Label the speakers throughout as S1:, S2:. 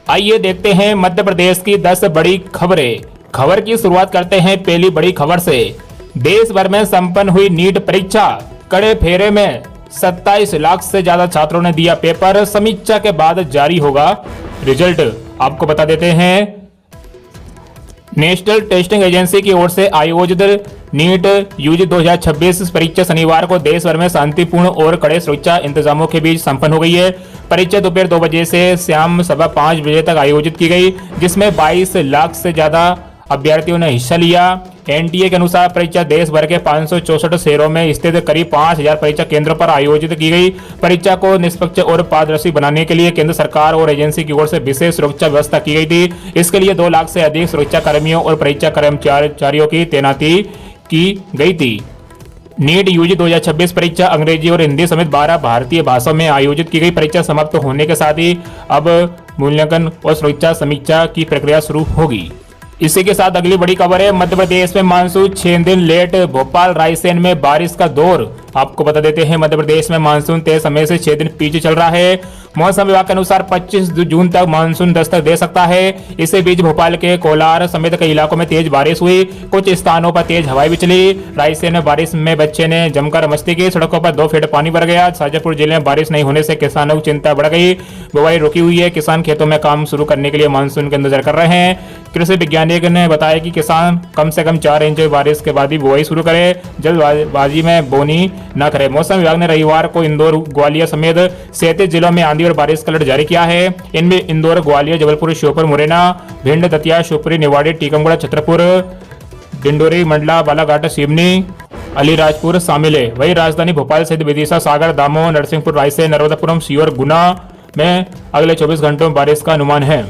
S1: आइए देखते हैं मध्य प्रदेश की 10 बड़ी खबरें। खबर की शुरुआत करते हैं पहली बड़ी खबर से। देश भर में संपन्न हुई नीट परीक्षा, कड़े फेरे में 27 लाख से ज्यादा छात्रों ने दिया पेपर। समीक्षा के बाद जारी होगा रिजल्ट। आपको बता देते हैं नेशनल टेस्टिंग एजेंसी की ओर से आयोजित नीट यूजी 2026 परीक्षा शनिवार को देश भर में शांतिपूर्ण और कड़े सुरक्षा इंतजामों के बीच संपन्न हो गई है। परीक्षा दोपहर 2 बजे से शाम सवा 5 बजे तक आयोजित की गई, जिसमें 22 लाख से ज्यादा अभ्यर्थियों ने हिस्सा लिया। एनटीए के अनुसार परीक्षा देश भर के 564 शहरों में स्थित करीब 5000 परीक्षा केंद्रों पर आयोजित की गई। परीक्षा को निष्पक्ष और पारदर्शी बनाने के लिए केंद्र सरकार और एजेंसी की ओर से विशेष सुरक्षा व्यवस्था की गई थी। इसके लिए 2 लाख से अधिक सुरक्षा कर्मियों और परीक्षा कर्मचारियों की तैनाती की गई थी। नीट यूजी 2026 परीक्षा अंग्रेजी और हिंदी समेत 12 भारतीय भाषाओं में आयोजित की गई। परीक्षा समाप्त होने के साथ ही अब मूल्यांकन और सुरक्षा समीक्षा की प्रक्रिया शुरू होगी। इसी के साथ अगली बड़ी खबर है, मध्य प्रदेश में मानसून 6 दिन लेट, भोपाल रायसेन में बारिश का दौर। आपको बता देते हैं मध्य प्रदेश में मानसून तय समय से 6 दिन पीछे चल रहा है। मौसम विभाग के अनुसार 25 जून तक मानसून दस्तक दे सकता है। इसी बीच भोपाल के कोलार समेत कई इलाकों में तेज बारिश हुई, कुछ स्थानों पर तेज हवाएं भी चली। रायसेन में बारिश में बच्चे ने जमकर मस्ती की, सड़कों पर 2 फीट पानी भर गया। शाजापुर जिले में बारिश नहीं होने से किसानों की चिंता बढ़ गई, बुवाई रुकी हुई है। किसान खेतों में काम शुरू करने के लिए मानसून का इंतजार कर रहे हैं। कृषि वैज्ञानिक ने बताया कि किसान कम से कम 4 इंच बारिश के बाद ही बुआई शुरू करे, जल्दबाजी में बोनी न करे। मौसम विभाग ने रविवार को इंदौर, ग्वालियर समेत 37 जिलों में आंधी और बारिश का अलर्ट जारी किया है। इनमें इंदौर, ग्वालियर, जबलपुर, श्योपुर, मुरैना, भिंड, दतिया, शिवपुरी, निवाड़ी, टीकमगढ़, छतरपुर, डिंडोरी, मंडला, बालाघाट, सिवनी, अलीराजपुर शामिल है। वहीं राजधानी भोपाल सहित विदिशा, सागर, दामोह, नरसिंहपुर, रायसेन, नर्मदापुरम, सीहोर, गुना में अगले 24 घंटों में बारिश का अनुमान है।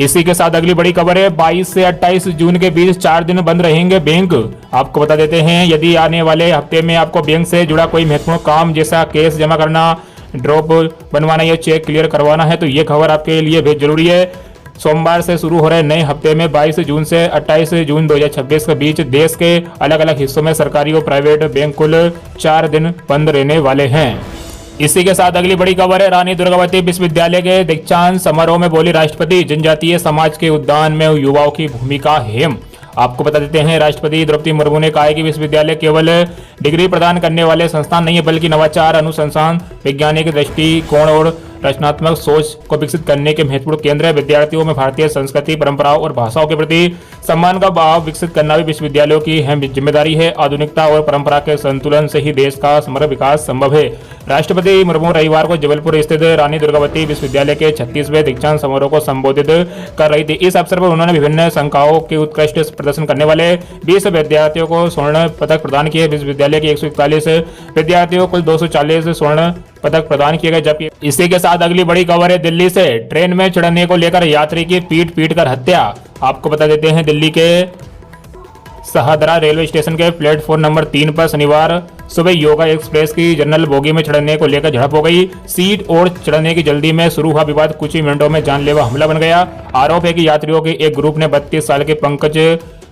S1: इसी के साथ अगली बड़ी खबर है, 22 से 28 जून के बीच 4 दिन बंद रहेंगे बैंक। आपको बता देते हैं यदि आने वाले हफ्ते में आपको बैंक से जुड़ा कोई महत्वपूर्ण काम जैसा केस जमा करना, ड्रॉप बनवाना या चेक क्लियर करवाना है तो ये खबर आपके लिए बेहद जरूरी है। सोमवार से शुरू हो रहे नए हफ्ते में 22 जून से 28 जून 2026 के बीच देश के अलग अलग हिस्सों में सरकारी और प्राइवेट बैंक कुल 4 दिन बंद रहने वाले हैं। इसी के साथ अगली बड़ी खबर है, रानी दुर्गावती विश्वविद्यालय के दीक्षांत समारोह में बोली राष्ट्रपति, जनजातीय समाज के उद्यान में युवाओं की भूमिका अहम। आपको बता देते हैं राष्ट्रपति द्रौपदी मुर्मू ने कहा है कि विश्वविद्यालय केवल डिग्री प्रदान करने वाले संस्थान नहीं है, बल्कि नवाचार, अनुसंधान, वैज्ञानिक दृष्टिकोण और रचनात्मक सोच को विकसित करने के महत्वपूर्ण केंद्र है। विद्यार्थियों में भारतीय संस्कृति, परंपराओं और भाषाओं के प्रति सम्मान का भाव विकसित करना भी विश्वविद्यालयों की अहम जिम्मेदारी है। आधुनिकता और परंपरा के संतुलन से ही देश का समग्र विकास संभव है। राष्ट्रपति मुर्मू रविवार को जबलपुर स्थित रानी दुर्गावती विश्वविद्यालय के 36वें दीक्षांत समारोह को संबोधित कर रही थी। इस अवसर पर उन्होंने विभिन्न संकायों के उत्कृष्ट प्रदर्शन करने वाले 20 विद्यार्थियों को स्वर्ण पदक प्रदान किए। विश्वविद्यालय के 141 विद्यार्थियों को 240 स्वर्ण पदक प्रदान किए गए। जबकि इसी के साथ अगली बड़ी खबर है, दिल्ली से ट्रेन में चढ़ने को लेकर यात्री की पीट कर हत्या। आपको बता देते हैं दिल्ली के शाहदरा रेलवे स्टेशन के प्लेटफॉर्म नंबर 3 पर शनिवार सुबह योगा एक्सप्रेस की जनरल बोगी में चढ़ने को लेकर झड़प हो गई। सीट और चढ़ने की जल्दी में शुरू हुआ विवाद कुछ ही मिनटों में जानलेवा हमला बन गया। आरोप है कि यात्रियों के एक ग्रुप ने 32 साल के पंकज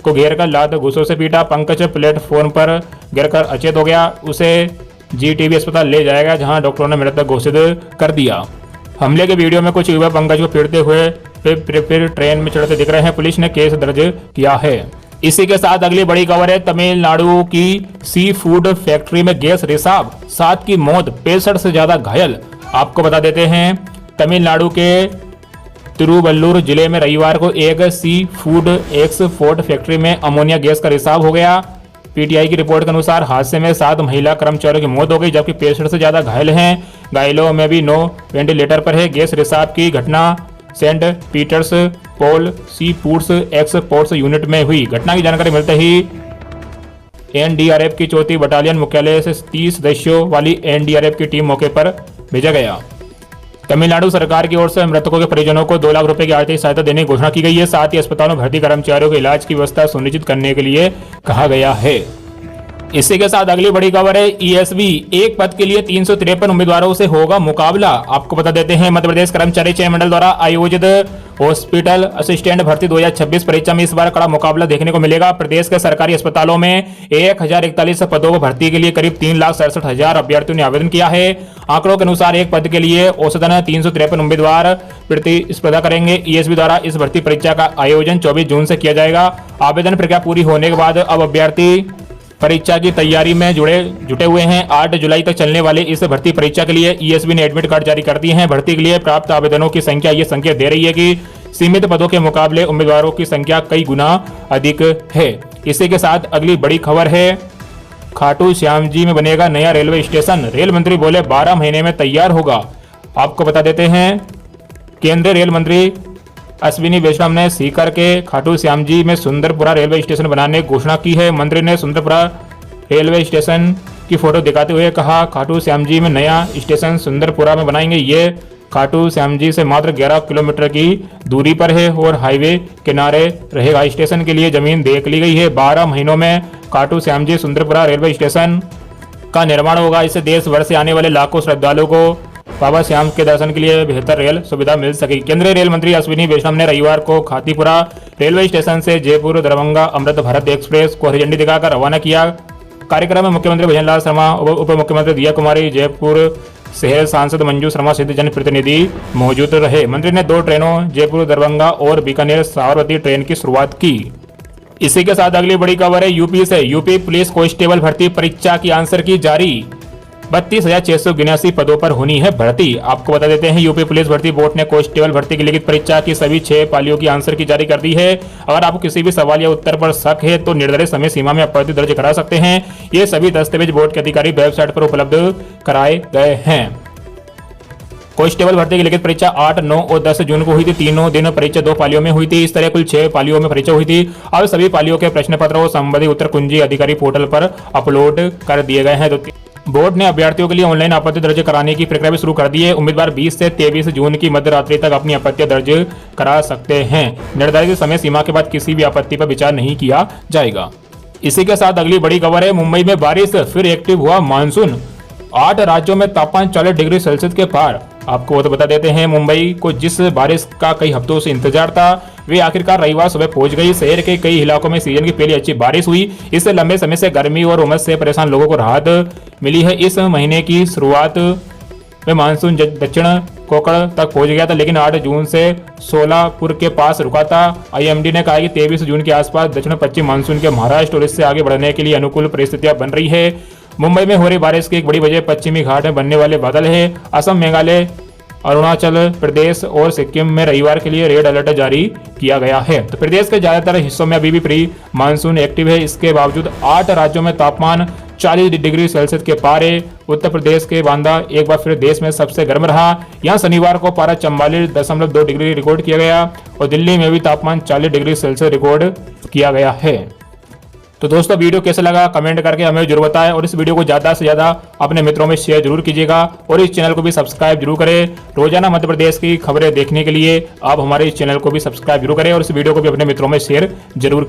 S1: को घेरकर लात घूंसों से पीटा। पंकज प्लेटफॉर्म पर गिरकर अचेत हो गया। उसे जीटीबी अस्पताल ले जाएगा, जहां डॉक्टरों ने मृतक घोषित कर दिया। हमले के वीडियो में कुछ युवा पंकज को पीटते हुए फिर ट्रेन में चढ़ते दिख रहे हैं। पुलिस ने केस दर्ज किया है। इसी के साथ अगली बड़ी खबर है, तमिलनाडु की सी फूड फैक्ट्री में गैस रिसाव, 7 की मौत, 65 से ज्यादा घायल। आपको बता देते हैं तमिलनाडु के तिरुवल्लुर जिले में रविवार को एक सी फूड एक्सपोर्ट फैक्ट्री में अमोनिया गैस का रिसाव हो गया। पीटीआई की रिपोर्ट के अनुसार हादसे में 7 महिला कर्मचारियों की मौत हो गई, जबकि 65 से ज्यादा घायल हैं। घायलों में भी 9 वेंटिलेटर पर है। गैस रिसाव की घटना सेंट पीटर्स पोल सी फूड्स एक्सपोर्ट्स यूनिट में हुई। घटना की जानकारी मिलते ही एनडीआरएफ की 4वीं बटालियन मुख्यालय से 30 सदस्यों वाली एनडीआरएफ की टीम मौके पर भेजा गया। तमिलनाडु सरकार की ओर से मृतकों के परिजनों को 2 लाख रुपए की आर्थिक सहायता देने की घोषणा की गई है। साथ ही अस्पतालों में भर्ती कर्मचारियों के इलाज की व्यवस्था सुनिश्चित करने के लिए कहा गया है। इसी के साथ अगली बड़ी खबर है, ईएसवी एक पद के लिए 353 उम्मीदवारों से होगा मुकाबला। आपको बता देते हैं मध्य प्रदेश कर्मचारी चयन मंडल द्वारा आयोजित हॉस्पिटल असिस्टेंट भर्ती 2026 परीक्षा में इस बार कड़ा मुकाबला देखने को मिलेगा। प्रदेश के सरकारी अस्पतालों में 1041 पदों को भर्ती के लिए करीब 3,67,000 अभ्यर्थियों ने आवेदन किया है। आंकड़ों के अनुसार एक पद के लिए औसतन 353 उम्मीदवार प्रतिस्पर्धा करेंगे। ईएसबी द्वारा इस भर्ती परीक्षा का आयोजन 24 जून से किया जाएगा। आवेदन प्रक्रिया पूरी होने के बाद अब अभ्यर्थी परीक्षा की तैयारी में जुटे हुए हैं। 8 जुलाई तक चलने वाली इस भर्ती परीक्षा के लिए ईएसबी ने एडमिट कार्ड जारी कर दिए हैं। भर्ती के लिए प्राप्त आवेदनों की संख्या ये संकेत दे रही है कि सीमित पदों के मुकाबले उम्मीदवारों की संख्या कई गुना अधिक है। इसी के साथ अगली बड़ी खबर है, खाटू श्याम जी में बनेगा नया रेलवे स्टेशन। रेल मंत्री बोले 12 महीने में तैयार होगा। आपको बता देते हैं, केंद्रीय रेल मंत्री अश्विनी वैष्णव ने सीकर के खाटू श्याम जी में सुंदरपुरा रेलवे स्टेशन बनाने की घोषणा की है। मंत्री ने सुंदरपुरा रेलवे स्टेशन की फोटो दिखाते हुए कहा, खाटू श्याम जी में नया स्टेशन सुंदरपुरा में बनाएंगे। ये खाटू श्याम जी से मात्र 11 किलोमीटर की दूरी पर है और हाईवे किनारे रहेगा। स्टेशन के लिए जमीन देख ली गई है। 12 महीनों में खाटू श्याम जी सुंदरपुरा रेलवे स्टेशन का निर्माण होगा। इससे देश भर से आने वाले लाखों श्रद्धालुओं को बाबा श्याम के दर्शन के लिए बेहतर रेल सुविधा मिल सकेगी। केंद्रीय रेल मंत्री अश्विनी वैष्णव ने रविवार को खातीपुरा रेलवे स्टेशन से जयपुर दरभंगा अमृत भारत एक्सप्रेस को हरी झंडी दिखाकर रवाना किया। कार्यक्रम में मुख्यमंत्री भजनलाल शर्मा, उप मुख्यमंत्री दिया कुमारी, जयपुर शहर सांसद मंजू शर्मा सहित जनप्रतिनिधि मौजूद रहे। मंत्री ने 2 ट्रेनों जयपुर दरभंगा और बीकानेर साबरमती ट्रेन की शुरुआत की। इसी के साथ अगली बड़ी खबर है यूपी से। यूपी पुलिस कांस्टेबल भर्ती परीक्षा की आंसर की जारी। 32,679 पदों पर होनी है भर्ती। आपको बता देते हैं, यूपी पुलिस भर्ती बोर्ड ने कांस्टेबल भर्ती की लिखित परीक्षा की सभी 6 पालियों की आंसर की जारी कर दी है। अगर आपको किसी भी सवाल या उत्तर पर शक है तो निर्धारित समय सीमा में आपत्ति दर्ज करा सकते हैं। ये सभी दस्तावेज बोर्ड के अधिकारी वेबसाइट पर उपलब्ध कराए गए हैं। कांस्टेबल भर्ती की लिखित परीक्षा 8, 9 और 10 जून को हुई थी। तीनों दिन परीक्षा 2 पालियों में हुई थी। इस तरह कुल 6 पालियों में परीक्षा हुई थी। अब सभी पालियों के प्रश्न पत्र और संबंधित उत्तर कुंजी अधिकारी पोर्टल पर अपलोड कर दिए गए हैं। तो बोर्ड ने अभ्यर्थियों के लिए ऑनलाइन आपत्ति दर्ज कराने की प्रक्रिया भी शुरू कर दी है। उम्मीदवार 20 से 23 जून की मध्य रात्रि तक अपनी आपत्तियां दर्ज करा सकते हैं। निर्धारित समय सीमा के बाद किसी भी आपत्ति पर विचार नहीं किया जाएगा। इसी के साथ अगली बड़ी खबर है, मुंबई में बारिश फिर एक्टिव हुआ मानसून। 8 राज्यों में तापमान 40 डिग्री सेल्सियस के पार। आपको तो बता देते हैं, मुंबई को जिस बारिश का कई हफ्तों से इंतजार था वे आखिरकार रविवार सुबह पहुंच गई। शहर के कई इलाकों में सीजन की पहली अच्छी बारिश हुई। इससे लंबे समय से गर्मी और उमस से परेशान लोगों को राहत मिली है। इस महीने की शुरुआत में मानसून दक्षिण कोकण तक पहुंच गया था, लेकिन 8 जून से सोलापुर के पास रुका था। आईएमडी ने कहा कि 23 जून के आसपास दक्षिण पश्चिम मानसून के महाराष्ट्र और इससे आगे बढ़ने के लिए अनुकूल परिस्थितियां बन रही है। मुंबई में हो रही बारिश की एक बड़ी वजह पश्चिमी घाट में बनने वाले बादल है। असम, मेघालय, अरुणाचल प्रदेश और सिक्किम में रविवार के लिए रेड अलर्ट जारी किया गया है। तो प्रदेश के ज्यादातर हिस्सों में अभी भी प्री मानसून एक्टिव है। इसके बावजूद 8 राज्यों में तापमान 40 डिग्री सेल्सियस के पार है। उत्तर प्रदेश के बांदा एक बार फिर देश में सबसे गर्म रहा। यहाँ शनिवार को पारा 44.2 डिग्री रिकॉर्ड किया गया और दिल्ली में भी तापमान 40 डिग्री सेल्सियस रिकॉर्ड किया गया है। तो दोस्तों, वीडियो कैसा लगा कमेंट करके हमें जरूर बताएं और इस वीडियो को ज़्यादा से ज़्यादा अपने मित्रों में शेयर जरूर कीजिएगा और इस चैनल को भी सब्सक्राइब जरूर करें। रोजाना मध्य प्रदेश की खबरें देखने के लिए आप हमारे इस चैनल को भी सब्सक्राइब जरूर करें और इस वीडियो को भी अपने मित्रों में शेयर जरूर